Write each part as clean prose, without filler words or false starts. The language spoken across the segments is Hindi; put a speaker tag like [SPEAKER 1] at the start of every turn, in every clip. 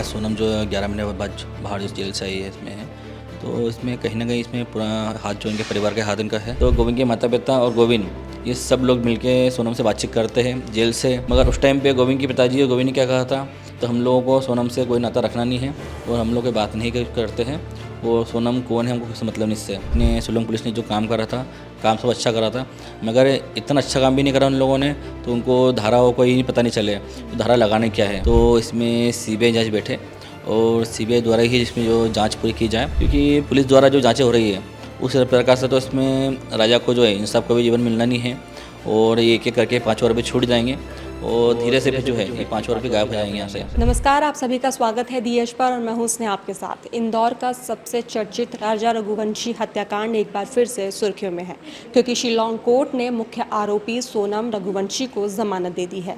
[SPEAKER 1] सोनम जो 11 महीने बाद बाहर जो जेल से आई है इसमें है, तो इसमें कहीं ना कहीं इसमें पूरा हाथ जो इनके परिवार के हाथ इनका है। तो गोविंद के माता पिता और गोविंद ये सब लोग मिलके सोनम से बातचीत करते हैं जेल से। मगर उस टाइम पे गोविंद के पिताजी और गोविंद ने क्या कहा था, तो हम लोगों को सोनम से कोई नाता रखना नहीं है और हम लोग कोई बात नहीं करते हैं। वो सोनम कौन है हमको किसी मतलब नहीं इससे। अपने शिलोंग पुलिस ने जो काम करा था, काम सब अच्छा करा था, मगर इतना अच्छा काम भी नहीं करा उन लोगों ने, तो उनको धारा कोई पता नहीं चले तो धारा लगाने क्या है। तो इसमें सीबीआई जज बैठे और सीबीआई द्वारा ही इसमें जो जांच पूरी की जाए, क्योंकि पुलिस द्वारा जो जांचें हो रही है उस प्रकार से तो इसमें राजा को जो है इंसाफ का भी जीवन मिलना नहीं है और ये एक एक करके 5 और भी छूट जाएंगे और धीरे से फिर जो है ये 5 और भी गायब हो जाएंगे यहाँ से।
[SPEAKER 2] नमस्कार, आप सभी का स्वागत है दी एज पर और मैं हूं स्नेहा आपके साथ। इंदौर का सबसे चर्चित राजा रघुवंशी हत्याकांड एक बार फिर से सुर्खियों में है, क्योंकि शिलोंग कोर्ट ने मुख्य आरोपी सोनम रघुवंशी को जमानत दे दी है।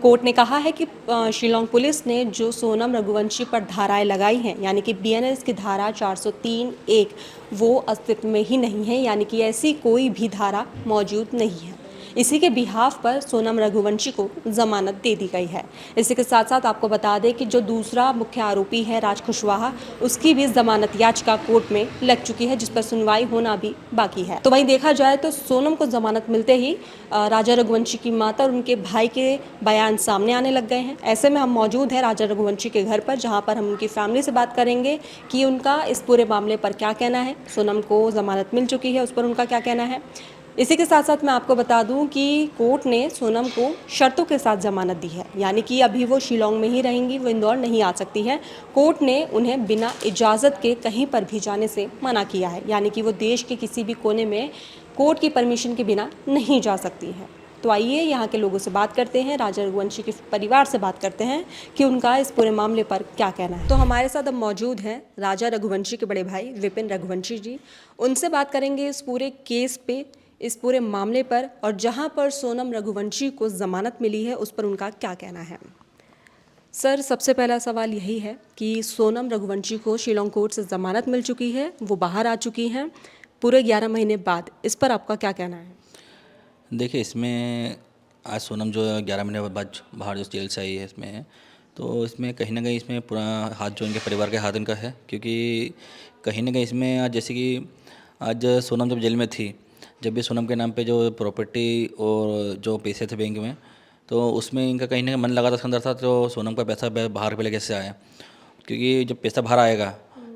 [SPEAKER 2] कोर्ट ने कहा है कि शिलोंग पुलिस ने जो सोनम रघुवंशी पर धाराएं लगाई हैं, यानी कि बीएनएस की धारा 403(1) वो अस्तित्व में ही नहीं है, यानी कि ऐसी कोई भी धारा मौजूद नहीं है। इसी के बिहाफ पर सोनम रघुवंशी को जमानत दे दी गई है। इसी के साथ साथ आपको बता दें कि जो दूसरा मुख्य आरोपी है राज कुशवाहा, उसकी भी जमानत याचिका कोर्ट में लग चुकी है, जिस पर सुनवाई होना भी बाकी है। तो वहीं देखा जाए तो सोनम को जमानत मिलते ही राजा रघुवंशी की माता और उनके भाई के बयान सामने आने लग गए हैं। ऐसे में हम मौजूद हैं राजा रघुवंशी के घर पर, जहाँ पर हम उनकी फैमिली से बात करेंगे कि उनका इस पूरे मामले पर क्या कहना है। सोनम को जमानत मिल चुकी है, उस पर उनका क्या कहना है। इसी के साथ साथ मैं आपको बता दूं कि कोर्ट ने सोनम को शर्तों के साथ जमानत दी है, यानी कि अभी वो शिलोंग में ही रहेंगी, वो इंदौर नहीं आ सकती हैं। कोर्ट ने उन्हें बिना इजाज़त के कहीं पर भी जाने से मना किया है, यानी कि वो देश के किसी भी कोने में कोर्ट की परमिशन के बिना नहीं जा सकती हैं। तो आइए यहाँ के लोगों से बात करते हैं, राजा रघुवंशी के परिवार से बात करते हैं कि उनका इस पूरे मामले पर क्या कहना है। तो हमारे साथ अब मौजूद हैं राजा रघुवंशी के बड़े भाई विपिन रघुवंशी जी। उनसे बात करेंगे इस पूरे केस पे, इस पूरे मामले पर, और जहां पर सोनम रघुवंशी को ज़मानत मिली है उस पर उनका क्या कहना है। सर, सबसे पहला सवाल यही है कि सोनम रघुवंशी को शिलोंग कोर्ट से ज़मानत मिल चुकी है, वो बाहर आ चुकी हैं पूरे 11 महीने बाद, इस पर आपका क्या कहना है।
[SPEAKER 1] देखिए, इसमें आज सोनम जो 11 महीने बाद बाहर जो जेल से आई है इसमें है, तो इसमें कहीं ना कहीं इसमें पूरा हाथ जो इनके परिवार के हाथ इनका है, क्योंकि कहीं ना कहीं इसमें आज जैसे कि आज सोनम जब जेल में थी, जब भी सोनम के नाम पे जो प्रॉपर्टी और जो पैसे थे बैंक में, तो उसमें इनका कहीं ना कहीं मन लगा था, अंदर था, तो सोनम का पैसा बाहर पहले कैसे आया, क्योंकि जब पैसा बाहर आएगा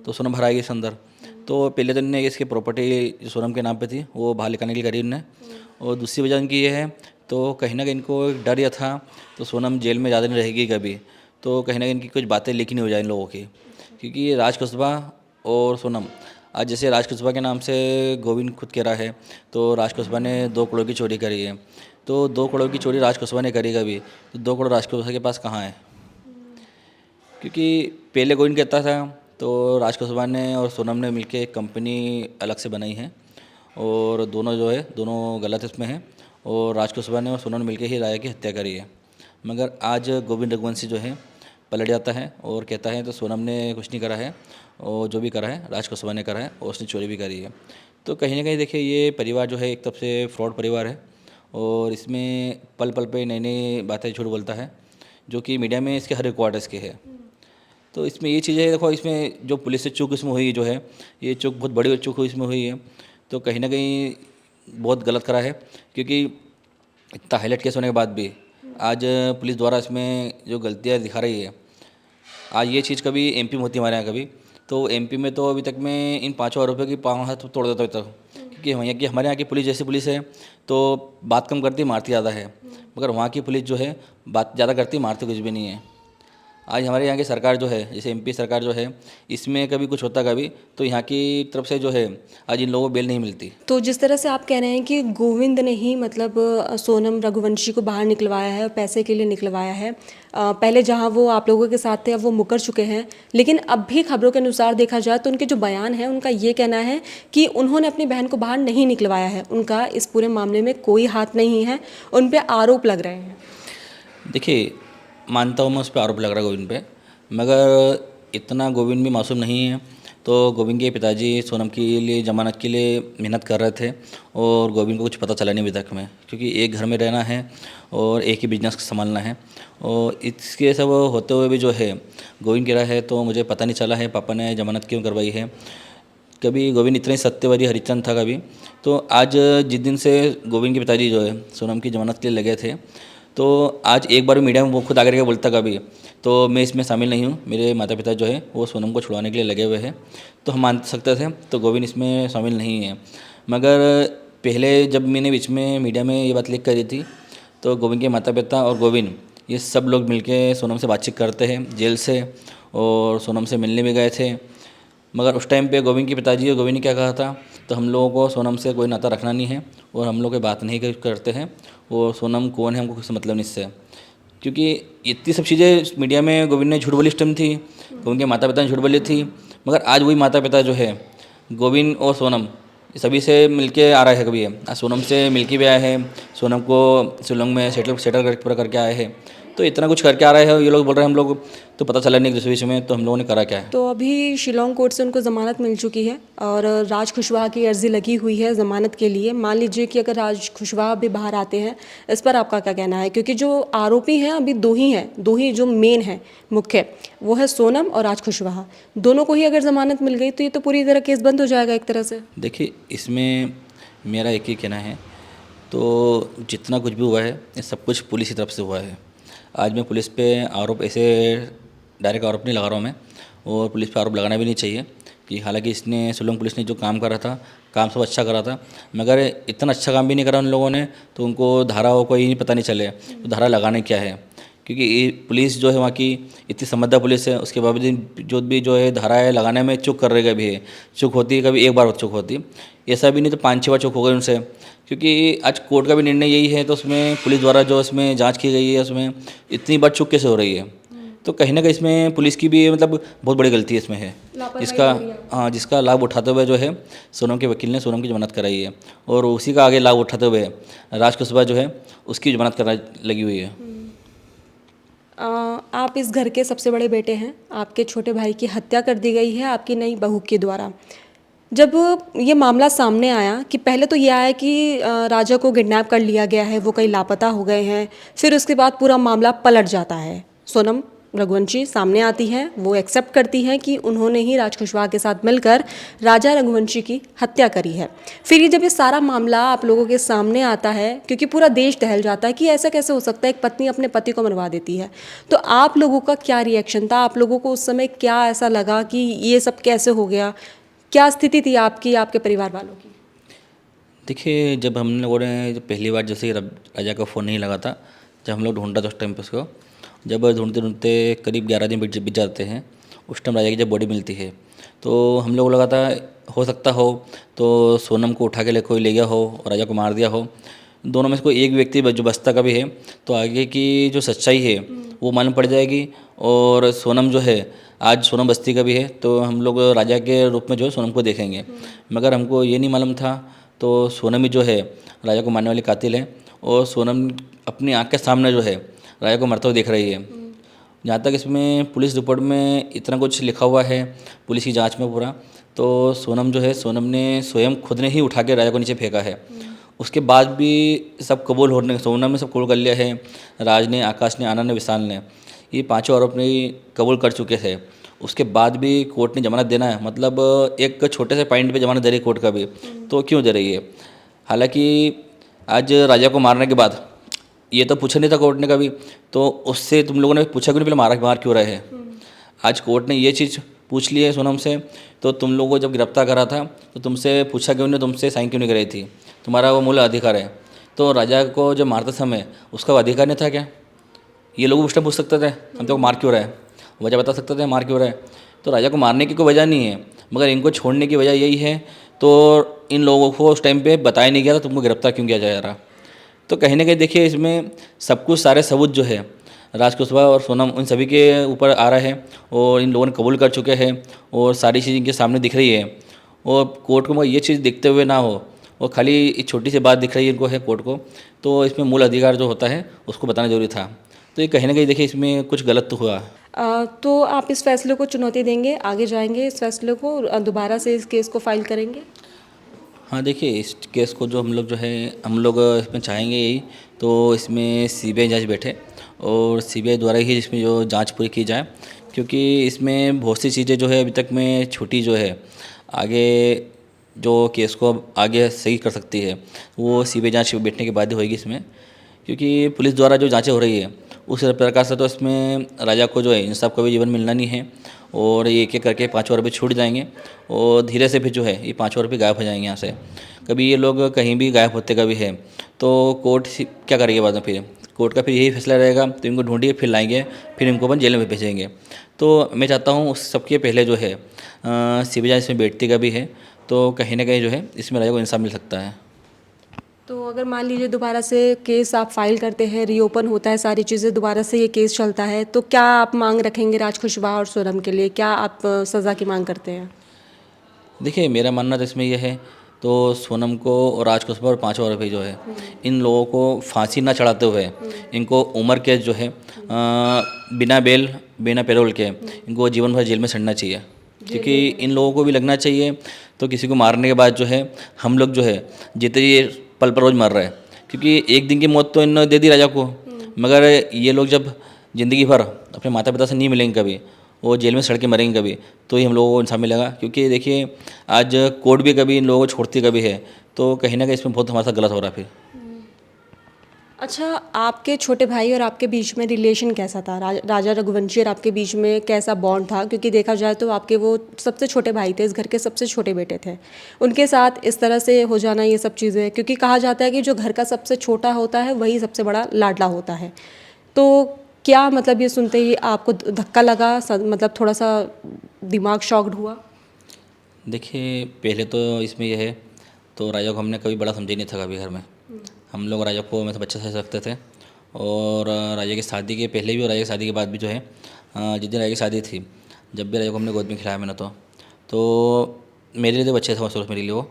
[SPEAKER 1] तो सोनम बाहर आएगी इसके अंदर। तो पहले तो इन्होंने इसकी प्रॉपर्टी जो सोनम के नाम पे थी वो बाहर निकालने के लिए करी इन्होंने, और दूसरी वजह इनकी ये है, तो कहीं ना कहीं इनको एक डर यह था, तो सोनम जेल में ज़्यादा नहीं रहेगी कभी, तो कहीं ना कहीं इनकी कुछ बातें लीक नहीं हो जाए इन लोगों की, क्योंकि राज कुशवाहा और सोनम, आज जैसे राज कुशवाहा के नाम से गोविंद खुद कह रहा है, तो राज कुशवाहा ने 2 करोड़ की चोरी करी है, तो 2 करोड़ की चोरी राज कुशवाहा ने करी कभी, तो 2 करोड़ राज कुशवाहा के पास कहाँ है। क्योंकि पहले गोविंद कहता था, तो राज कुशवाहा ने और सोनम ने मिलकर एक कंपनी अलग से बनाई है, और दोनों जो है दोनों गलत इसमें हैं, और राज कुशवाहा ने और सोनम ने मिलकर ही राजा की हत्या करी है। मगर आज गोविंद रघुवंशी जो है पलट जाता है और कहता है तो सोनम ने कुछ नहीं करा है, और जो भी करा है राज कुशवाहा ने करा है, और उसने चोरी भी करी है। तो कहीं ना कहीं देखिए, ये परिवार जो है एक तरफ से फ्रॉड परिवार है, और इसमें पल पल पे नई नई बातें झूठ बोलता है, जो कि मीडिया में इसके हर रिकॉर्ड इसके है। तो इसमें ये चीज़ें देखो, इसमें जो पुलिस से चूक इसमें हुई जो है, ये चूक बहुत बड़ी चूक हुई इसमें हुई है, तो कहीं ना कहीं बहुत गलत करा है, क्योंकि इतना हाईलाइट केस होने के बाद भी आज पुलिस द्वारा इसमें जो गलतियाँ दिखा रही है, आज ये चीज़ कभी एमपी में होती हमारे यहाँ कभी, तो एमपी में तो अभी तक मैं इन 5 आरोपियों की पाँव हाथ तोड़ देता हूँ तक, क्योंकि हमारे यहाँ की पुलिस जैसी पुलिस है, तो बात कम करती मारती ज़्यादा है, मगर वहाँ की पुलिस जो है बात ज़्यादा करती मारती कुछ भी नहीं है। आज हमारे यहाँ की सरकार जो है, जैसे एमपी सरकार जो है, इसमें कभी कुछ होता कभी, तो यहाँ की तरफ से जो है आज इन लोगों को बेल नहीं मिलती।
[SPEAKER 2] तो जिस तरह से आप कह रहे हैं कि गोविंद ने ही मतलब सोनम रघुवंशी को बाहर निकलवाया है और पैसे के लिए निकलवाया है, पहले जहां वो आप लोगों के साथ थे अब वो मुकर चुके हैं, लेकिन अब भी खबरों के अनुसार देखा जाए तो उनके जो बयान है, उनका ये कहना है कि उन्होंने अपनी बहन को बाहर नहीं निकलवाया है, उनका इस पूरे मामले में कोई हाथ नहीं है, उन पर आरोप लग रहे हैं।
[SPEAKER 1] देखिए, मानता हूँ मैं उस पर आरोप लग रहा है गोविंद पे, मगर इतना गोविंद भी मासूम नहीं है, तो गोविंद के पिताजी सोनम के लिए ज़मानत के लिए मेहनत कर रहे थे और गोविंद को कुछ पता चला नहीं अभी तक में, क्योंकि एक घर में रहना है और एक ही बिजनेस संभालना है। और इसके सब होते हुए भी जो है गोविंद गिरा है, तो मुझे पता नहीं चला है पापा ने ज़मानत क्यों करवाई है। कभी गोविंद इतने सत्यवादी हरिचंद था कभी, तो आज जिस दिन से गोविंद के पिताजी जो है सोनम की ज़मानत के लिए लगे थे, तो आज एक बार भी मीडिया में वो खुद आकर के बोलता कभी, तो मैं इसमें शामिल नहीं हूँ, मेरे माता पिता जो है वो सोनम को छुड़वाने के लिए लगे हुए हैं, तो हम मान सकते थे, तो गोविंद इसमें शामिल नहीं है। मगर पहले जब मैंने बीच में मीडिया में ये बात लीक करी थी, तो गोविंद के माता पिता और गोविंद ये सब लोग मिलके सोनम से बातचीत करते हैं जेल से, और सोनम से मिलने भी गए थे। मगर उस टाइम पे गोविंद के पिताजी और गोविंद ने क्या कहा था, तो हम लोगों को सोनम से कोई नाता रखना नहीं है और हम लोग कोई बात नहीं करते हैं, और सोनम कौन है हमको कुछ मतलब नहीं इससे। क्योंकि इतनी सब चीज़ें मीडिया में गोविंद ने झूठ बोली इस टाइम थी, गोविंद के माता पिता ने झूठ बोली थी, मगर आज वही माता पिता जो है गोविंद और सोनम सभी से मिलके आ रहा है। कभी आज सोनम से मिलके भी आए हैं, सोनम को शिलोंग में सेटल पूरा करके आए हैं, तो इतना कुछ करके आ रहे हैं। ये लोग बोल रहे हैं हम लोग तो पता चला नहीं एक दूसरे विषय में, तो हम लोगों ने करा क्या है।
[SPEAKER 2] तो अभी शिलोंग कोर्ट से उनको ज़मानत मिल चुकी है और राज कुशवाहा की अर्जी लगी हुई है ज़मानत के लिए। मान लीजिए कि अगर राज कुशवाहा भी बाहर आते हैं, इस पर आपका क्या कहना है? क्योंकि जो आरोपी हैं अभी दो ही हैं, दो ही जो मेन हैं मुख्य, वो है सोनम और राज कुशवाहा। दोनों को ही अगर ज़मानत मिल गई तो ये तो पूरी तरह केस बंद हो जाएगा एक तरह से।
[SPEAKER 1] देखिए, इसमें मेरा एक ही कहना है, तो जितना कुछ भी हुआ है ये सब कुछ पुलिस की तरफ से हुआ है। आज मैं पुलिस पे आरोप ऐसे डायरेक्ट आरोप नहीं लगा रहा हूँ मैं, और पुलिस पे आरोप लगाना भी नहीं चाहिए कि हालांकि इसने शिलोंग पुलिस ने जो काम करा था, काम सब अच्छा करा था, मगर इतना अच्छा काम भी नहीं करा उन लोगों ने, तो उनको धारा हो कोई नहीं पता नहीं चले तो धारा लगाने क्या है। क्योंकि ये पुलिस जो है वहाँ की इतनी समझदार पुलिस है, उसके बावजूद जो भी जो है धाराएँ लगाने में चूक कर रही है। कभी चूक होती है, कभी एक बार चूक होती, ऐसा भी नहीं तो 5-6 बार चूक हो गई उनसे। क्योंकि आज कोर्ट का भी निर्णय यही है, तो उसमें पुलिस द्वारा जो इसमें जांच की गई है उसमें इतनी बार चूक कैसे हो रही है, तो कहीं ना कहीं इसमें पुलिस की भी मतलब बहुत बड़ी गलती इसमें है, जिसका लाभ उठाते हुए जो है सोनम के वकील ने सोनम की जमानत कराई है, और उसी का आगे लाभ उठाते हुए राज कुशवाहा जो है उसकी जमानत करा लगी हुई है।
[SPEAKER 2] आप इस घर के सबसे बड़े बेटे हैं, आपके छोटे भाई की हत्या कर दी गई है आपकी नई बहू के द्वारा। जब ये मामला सामने आया कि पहले तो ये आया कि राजा को किडनैप कर लिया गया है, वो कहीं लापता हो गए हैं, फिर उसके बाद पूरा मामला पलट जाता है। सोनम रघुवंशी सामने आती हैं, वो एक्सेप्ट करती हैं कि उन्होंने ही राज कुशवाहा के साथ मिलकर राजा रघुवंशी की हत्या करी है। फिर ये जब ये सारा मामला आप लोगों के सामने आता है, क्योंकि पूरा देश दहल जाता है कि ऐसा कैसे हो सकता है, एक पत्नी अपने पति को मरवा देती है, तो आप लोगों का क्या रिएक्शन था? आप लोगों को उस समय क्या ऐसा लगा कि ये सब कैसे हो गया? क्या स्थिति थी आपकी, आपके परिवार वालों की?
[SPEAKER 1] देखिए, जब हम लोगों ने पहली बार जैसे राजा का फ़ोन नहीं लगा था, जब हम लोग ढूंढा था उस टाइम पे उसको, जब ढूंढते ढूंढते करीब 11 दिन बीत जाते हैं, उस टाइम राजा की जब बॉडी मिलती है, तो हम लोग को लगा था हो सकता हो तो सोनम को उठा के ले कोई ले गया हो और राजा को मार दिया हो। दोनों में से कोई एक व्यक्ति जो बचता का भी है, तो आगे की जो सच्चाई है वो मालूम पड़ जाएगी। और सोनम जो है, आज सोनम बस्ती का भी है, तो हम लोग राजा के रूप में जो है सोनम को देखेंगे। मगर हमको ये नहीं मालूम था, तो सोनम ही जो है राजा को मारने वाली कातिल है, और सोनम अपनी आँख के सामने जो है राजा को मरते हुए देख रही है। जहाँ तक इसमें पुलिस रिपोर्ट में इतना कुछ लिखा हुआ है पुलिस की जांच में पूरा, तो सोनम जो है सोनम ने स्वयं खुद ने ही उठा के राजा को नीचे फेंका है। उसके बाद भी सब कबूल होने, सोनम ने सब कबूल कर लिया है, राज ने, आकाश ने, आनंद ने, विशाल ने, ये पांचों आरोप ने कबूल कर चुके थे। उसके बाद भी कोर्ट ने जमानत देना है, मतलब एक छोटे से पॉइंट पे जमानत दे रही है कोर्ट का भी, तो क्यों दे रही है? हालांकि आज राजा को मारने के बाद ये तो पूछा नहीं था कोर्ट ने कभी, तो उससे तुम लोगों ने पूछा क्यों नहीं पहले मार क्यों रहे हैं? आज कोर्ट ने ये चीज़ पूछ ली है सोनम से, तो तुम लोगों को जब गिरफ्तार करा था तो तुमसे पूछा क्यों नहीं, तुमसे साइन क्यों नहीं कराई थी? तुम्हारा वो मूल अधिकार है। तो राजा को जब मारते समय उसका अधिकार नहीं था क्या? ये लोग उस टाइम पूछ सकते थे हम तो मार क्यों रहा है, वजह बता सकते थे मार क्यों रहा है। तो राजा को मारने की कोई वजह नहीं है, मगर इनको छोड़ने की वजह यही है। तो इन लोगों को उस टाइम पे बताया नहीं गया था तुमको गिरफ्तार क्यों किया जा रहा। तो कहीं ना कहीं देखिए, इसमें सब कुछ सारे सबूत जो है राज कुशवाहा और सोनम उन सभी के ऊपर आ रहा है, और इन लोगों ने कबूल कर चुके हैं, और सारी चीज़ इनके सामने दिख रही है। और कोर्ट को ये चीज़ देखते हुए ना हो, और खाली एक छोटी सी बात दिख रही है इनको है कोर्ट को, तो इसमें मूल अधिकार जो होता है उसको बताना जरूरी था। तो ये कहीं ना कहीं देखिए इसमें कुछ गलत तो हुआ।
[SPEAKER 2] तो आप इस फैसले को चुनौती देंगे, आगे जाएंगे इस फैसले को, दोबारा से इस केस को फाइल करेंगे?
[SPEAKER 1] हाँ देखिए, इस केस को जो हम लोग इसमें चाहेंगे यही, तो इसमें सीबीआई जांच बैठे और सीबीआई द्वारा ही इसमें जो जांच पूरी की जाए, क्योंकि इसमें बहुत सी चीज़ें जो है अभी तक में छूटी जो है, आगे जो केस को अब आगे सही कर सकती है वो सीबीआई जांच बैठने के बाद ही होगी इसमें, क्योंकि पुलिस द्वारा जो जांचें हो रही है उस प्रकार से तो इसमें राजा को जो है इंसाफ कभी जीवन मिलना नहीं है और ये एक एक करके 5 रुपये छूट जाएंगे और धीरे से भी जो है ये 5 रुपये गायब हो जाएंगे यहाँ से। कभी ये लोग कहीं भी गायब होते कभी है तो कोर्ट क्या करेगी बाद में, फिर कोर्ट का फिर यही फैसला रहेगा, तो इनको ढूंढिए फिर लाएंगे, फिर इनको अपन जेल में भेजेंगे। तो मैं चाहता हूँ उस सबके पहले जो है सीबीआई इसमें बैठती का भी है, तो कहीं ना कहीं जो है इसमें राजा को इंसाफ मिल सकता है।
[SPEAKER 2] तो अगर मान लीजिए दोबारा से केस आप फाइल करते हैं, रीओपन होता है, सारी चीज़ें दोबारा से ये केस चलता है, तो क्या आप मांग रखेंगे राज कुशवाहा और सोनम के लिए? क्या आप सज़ा की मांग करते हैं?
[SPEAKER 1] देखिए मेरा मानना तो इसमें यह है, तो सोनम को और राज कुशवाहा और 5 और भी जो है इन लोगों को फांसी ना चढ़ाते हुए इनको उम्र के जो है बिना बेल बिना पैरोल के इनको जीवन भर जेल में सड़ना चाहिए, क्योंकि इन लोगों को भी लगना चाहिए। तो किसी को मारने के बाद जो है हम लोग जो है जितने ये पल पर रोज़ मर रहे हैं, क्योंकि एक दिन की मौत तो इन्होंने दे दी राजा को, मगर ये लोग जब ज़िंदगी भर अपने माता पिता से नहीं मिलेंगे कभी, वो जेल में सड़ के मरेंगे कभी, तो ही हम लोगों को इंसाफ मिलेगा। क्योंकि देखिए आज कोर्ट भी कभी इन लोगों को छोड़ती कभी है, तो कहीं ना कहीं इसमें बहुत हमारे साथ गलत हो रहा है फिर।
[SPEAKER 2] अच्छा, आपके छोटे भाई और आपके बीच में रिलेशन कैसा था? राजा रघुवंशी और आपके बीच में कैसा बॉन्ड था? क्योंकि देखा जाए तो आपके वो सबसे छोटे भाई थे, इस घर के सबसे छोटे बेटे थे। उनके साथ इस तरह से हो जाना, ये सब चीज़ें, क्योंकि कहा जाता है कि जो घर का सबसे छोटा होता है वही सबसे बड़ा लाडला होता है। तो क्या मतलब ये सुनते ही आपको धक्का लगा, मतलब थोड़ा सा दिमाग शॉक्ड हुआ?
[SPEAKER 1] देखिए पहले तो इसमें यह है, तो राजा को हमने कभी बड़ा समझा ही नहीं था कभी घर में। हम लोग राजा को मतलब बच्चे से रखते थे, और राजा की शादी के पहले भी और राजा की शादी के बाद भी जो है जिस दिन राजा की शादी थी, जब भी राजा को हमने गोद में खिलाया मैंने तो मेरे लिए तो बच्चे थे वो, मेरे लिए वो।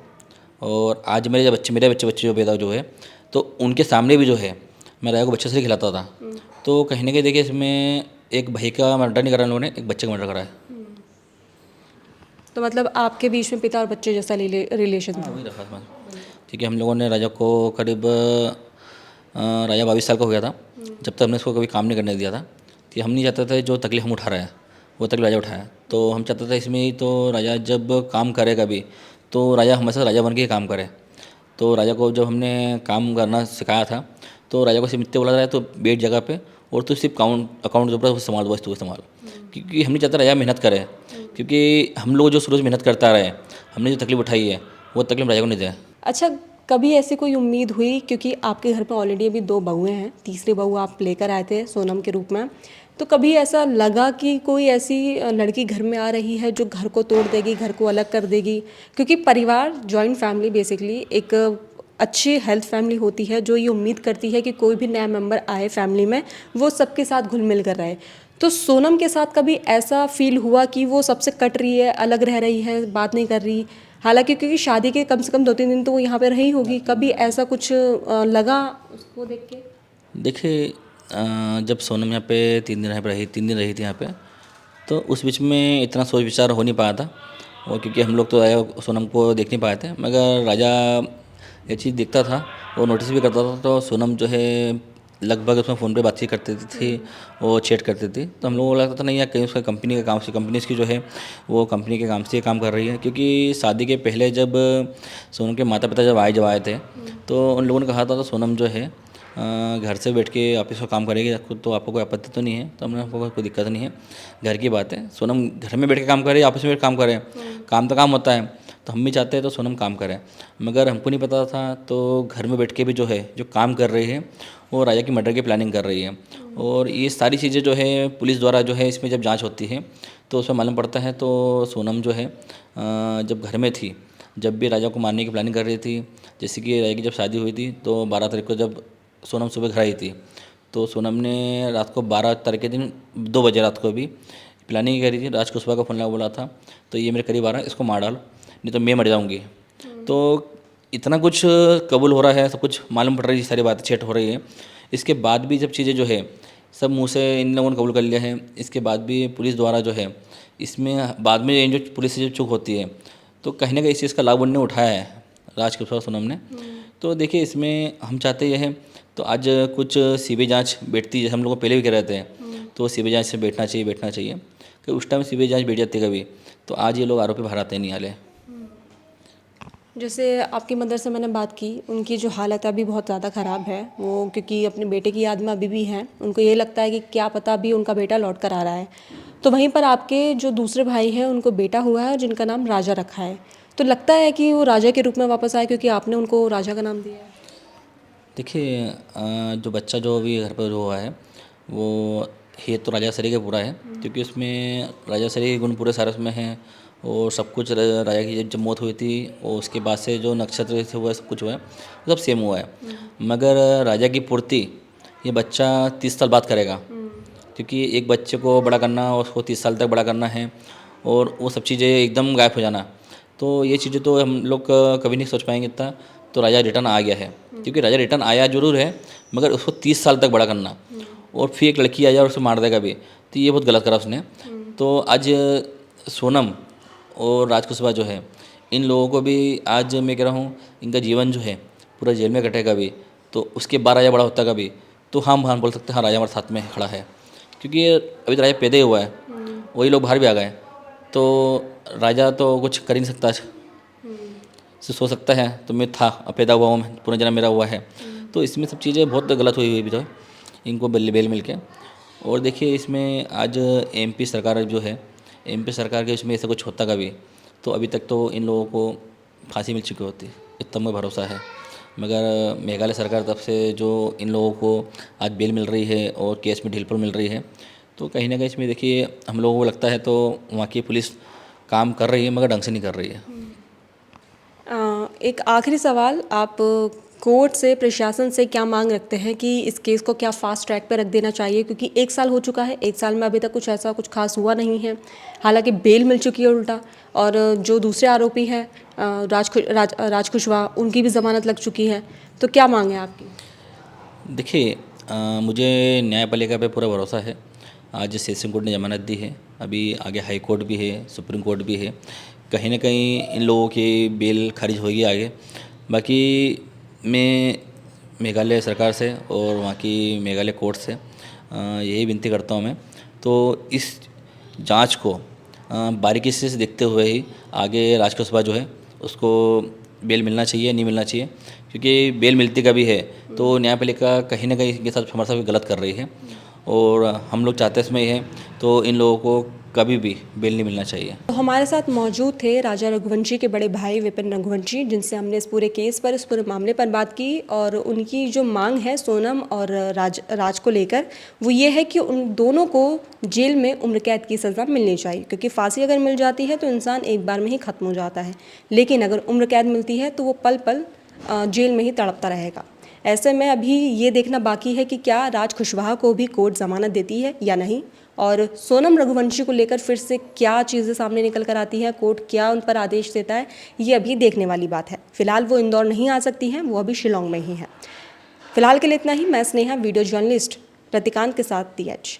[SPEAKER 1] और आज मेरे बच्चे जो पैदा जो है, तो उनके सामने भी जो है मैं राजा को बच्चे से ही खिलाता था। तो कहीं ना कहीं देखिए इसमें एक भाई का मर्डर नहीं करा इन लोगों ने, एक बच्चे का मर्डर करा है।
[SPEAKER 2] तो मतलब आपके बीच में पिता और बच्चे जैसा रिलेशन था?
[SPEAKER 1] वही रखा था, क्योंकि हम लोगों ने राजा को करीब राजा 22 साल का हो गया था जब तक हमने इसको कभी काम नहीं करने दिया था, कि हम नहीं चाहते थे जो तकलीफ हम उठा रहे हैं वो तकलीफ राजा उठाया। तो हम चाहते थे इसमें ही, तो राजा जब काम करे कभी तो राजा हमेशा राजा बन के ही काम करे। तो राजा को जब हमने काम करना सिखाया था, तो राजा को सिर्फ इतने बोला था तो बैठ जगह पे और तू सिर्फ अकाउंट जो ऊपर संभाल बस तू संभाल, क्योंकि हम नहीं चाहते राजा मेहनत करे, क्योंकि हम लोग जो शुरू से मेहनत करता रहे, हमने जो तकलीफ उठाई है वो तकलीफ राजा को नहीं दे।
[SPEAKER 2] अच्छा, कभी ऐसी कोई उम्मीद हुई, क्योंकि आपके घर में ऑलरेडी अभी 2 बहुएं हैं, तीसरी बहू आप लेकर आए थे सोनम के रूप में, तो कभी ऐसा लगा कि कोई ऐसी लड़की घर में आ रही है जो घर को तोड़ देगी, घर को अलग कर देगी? क्योंकि परिवार, जॉइंट फैमिली बेसिकली एक अच्छी हेल्थ फैमिली होती है जो ये उम्मीद करती है कि कोई भी नया मेंबर आए फैमिली में वो सबके साथ घुल मिल कर रहे। तो सोनम के साथ कभी ऐसा फील हुआ कि वो सबसे कट रही है, अलग रह रही है, बात नहीं कर रही? हालांकि क्योंकि शादी के कम से कम 2-3 दिन तो वो यहाँ पे रही होगी, कभी ऐसा कुछ लगा उसको देख के?
[SPEAKER 1] देखिए जब सोनम यहाँ पे 3 दिन रही थी यहाँ पे, तो उस बीच में इतना सोच विचार हो नहीं पाया था, और क्योंकि हम लोग तो राजा सोनम को देख नहीं पाए थे, मगर राजा ये चीज़ देखता था और नोटिस भी करता था। तो सोनम जो है लगभग उसमें फ़ोन पे बातचीत करती थी और चैट करती थी, तो हम लोगों को लगता था नहीं यार कहीं उसका कंपनी का काम से, कंपनी इसकी जो है वो कंपनी के काम से काम कर रही है। क्योंकि शादी के पहले जब सोनम के माता पिता जब आए थे, तो उन लोगों ने कहा था तो सोनम जो है घर से बैठ के ऑफिस का काम करेगी, तो आपको कोई आपत्ति तो नहीं है? तो हमने आपको कोई दिक्कत नहीं है, घर की बात है, सोनम घर में बैठ के काम करे, ऑफिस में बैठ के काम करे, काम तो काम होता है। तो हम भी चाहते हैं तो सोनम काम करे, मगर हमको नहीं पता था तो घर में बैठ के भी जो है जो काम कर रही है वो राजा की मर्डर की प्लानिंग कर रही है। और ये सारी चीज़ें जो है पुलिस द्वारा जो है इसमें जब जांच होती है तो उसमें मालूम पड़ता है। तो सोनम जो है जब घर में थी, जब भी राजा को मारने की प्लानिंग कर रही थी, जैसे कि राजा की जब शादी हुई थी तो 12 तारीख को जब सोनम सुबह घर आई थी, तो सोनम ने रात को 12 तारीख के दिन 2 बजे रात को भी प्लानिंग करी थी। राज कुशवाहा का फ़ोन लगा, बोला था तो ये मेरे करीब आ रहा है, इसको मार डाल नहीं तो मैं मर जाऊंगी। तो इतना कुछ कबूल हो रहा है, सब कुछ मालूम पड़ रही है, सारी बातें चैट हो रही है। इसके बाद भी जब चीज़ें जो है सब मुंह से इन लोगों ने कबूल कर लिया है। इसके बाद भी पुलिस द्वारा जो है इसमें बाद में जो पुलिस से जो चूक होती है तो कहीं ना कहीं इस चीज़ का लाभ उन्होंने उठाया है राजकिशोर सोनम ने। तो देखिए इसमें हम चाहते ये हैं तो आज कुछ सीबीआई जांच बैठती है, हम लोग को पहले भी कह रहे थे तो सीबीआई जांच से बैठना चाहिए कि उस टाइम सीबीआई जांच बैठ जाती कभी तो आज ये लोग आरोपी बाहर आते नहीं आले।
[SPEAKER 2] जैसे आपकी मदर से मैंने बात की, उनकी जो हालत अभी बहुत ज़्यादा ख़राब है, वो क्योंकि अपने बेटे की याद में अभी भी हैं। उनको ये लगता है कि क्या पता अभी उनका बेटा लौट कर आ रहा है। तो वहीं पर आपके जो दूसरे भाई हैं उनको बेटा हुआ है जिनका नाम राजा रखा है। तो लगता है कि वो राजा के रूप में वापस आए क्योंकि आपने उनको राजा का नाम दिया है।
[SPEAKER 1] देखिए जो बच्चा जो अभी घर पर हुआ है वो है तो राजा सरी का पूरा है क्योंकि उसमें राजा सरी के गुण पूरे सारे उसमें हैं और सब कुछ राजा की जब मौत हुई थी और उसके बाद से जो नक्षत्र से हुआ है सब कुछ हुआ है सब सेम हुआ है। मगर राजा की पूर्ति ये बच्चा 30 साल बाद करेगा क्योंकि एक बच्चे को बड़ा करना और उसको 30 साल तक बड़ा करना है और वो सब चीज़ें एकदम गायब हो जाना तो ये चीज़ें तो हम लोग कभी नहीं सोच पाएंगे इतना। तो राजा रिटर्न आ गया है क्योंकि राजा रिटर्न आया जरूर है मगर उसको 30 साल तक बड़ा करना और फिर एक लड़की आ जाए और उसे मार देगा भी तो ये बहुत गलत करा उसने। तो आज सोनम और राजकुशवाहा जो है इन लोगों को भी आज मैं कह रहा हूँ इनका जीवन जो है पूरा जेल में कटेगा भी तो उसके बाद राजा बड़ा होता कभी तो हम बोल सकते हैं हाँ राजा हमारे साथ में खड़ा है क्योंकि अभी तो राजा पैदा ही हुआ है वही लोग बाहर भी आ गए तो राजा तो कुछ कर ही नहीं सकता से सो सकता है तो मैं था अब पैदा हुआ हूँ पूरा जन्म मेरा हुआ है। तो इसमें सब चीज़ें बहुत गलत हुई हुई भी तो इनको बेल मिल के। और देखिए इसमें आज एमपी सरकार जो है एमपी सरकार के इसमें ऐसा कुछ होता कभी तो अभी तक तो इन लोगों को फांसी मिल चुकी होती इतना मुझे भरोसा है। मगर मेघालय सरकार तरफ से जो इन लोगों को आज बेल मिल रही है और केस में ढीलपुर मिल रही है तो कहीं ना कहीं इसमें देखिए हम लोगों को लगता है तो वहाँ की पुलिस काम कर रही है मगर ढंग से नहीं कर रही है।
[SPEAKER 2] एक आखिरी सवाल, आप कोर्ट से प्रशासन से क्या मांग रखते हैं कि इस केस को क्या फास्ट ट्रैक पे रख देना चाहिए क्योंकि 1 साल हो चुका है, 1 साल में अभी तक कुछ ऐसा कुछ खास हुआ नहीं है। हालांकि बेल मिल चुकी है उल्टा और जो दूसरे आरोपी हैं राजकुशवाहा उनकी भी ज़मानत लग चुकी है। तो क्या मांग है आपकी?
[SPEAKER 1] देखिए मुझे न्यायपालिका पे पूरा भरोसा है। आज सेशन कोर्ट ने जमानत दी है अभी आगे हाई कोर्ट भी है सुप्रीम कोर्ट भी है कहीं ना कहीं इन लोगों की बेल खारिज होगी आगे। बाकी मैं मेघालय सरकार से और वहाँ की मेघालय कोर्ट से यही विनती करता हूँ मैं तो इस जांच को बारीकी से देखते हुए ही आगे राजकुशवाहा जो है उसको बेल मिलना चाहिए नहीं मिलना चाहिए क्योंकि बेल मिलती कभी है तो न्यायपालिका कहीं ना कहीं इनके साथ हमारे साथ गलत कर रही है और हम लोग चाहते हैं इसमें ये है तो इन लोगों को कभी भी बेल नहीं मिलना चाहिए।
[SPEAKER 2] तो हमारे साथ मौजूद थे राजा रघुवंशी के बड़े भाई विपिन रघुवंशी जिनसे हमने इस पूरे केस पर इस पूरे मामले पर बात की और उनकी जो मांग है सोनम और राज को लेकर वो ये है कि उन दोनों को जेल में उम्र कैद की सज़ा मिलनी चाहिए क्योंकि फांसी अगर मिल जाती है तो इंसान एक बार में ही ख़त्म हो जाता है लेकिन अगर उम्र कैद मिलती है तो वो पल पल जेल में ही तड़पता रहेगा। ऐसे में अभी ये देखना बाकी है कि क्या राज कुशवाहा को भी कोर्ट ज़मानत देती है या नहीं और सोनम रघुवंशी को लेकर फिर से क्या चीज़ें सामने निकल कर आती हैं, कोर्ट क्या उन पर आदेश देता है, ये अभी देखने वाली बात है। फिलहाल वो इंदौर नहीं आ सकती हैं, वो अभी शिलोंग में ही हैं। फिलहाल के लिए इतना ही। मैं स्नेहा, वीडियो जर्नलिस्ट रतिकांत के साथ DH।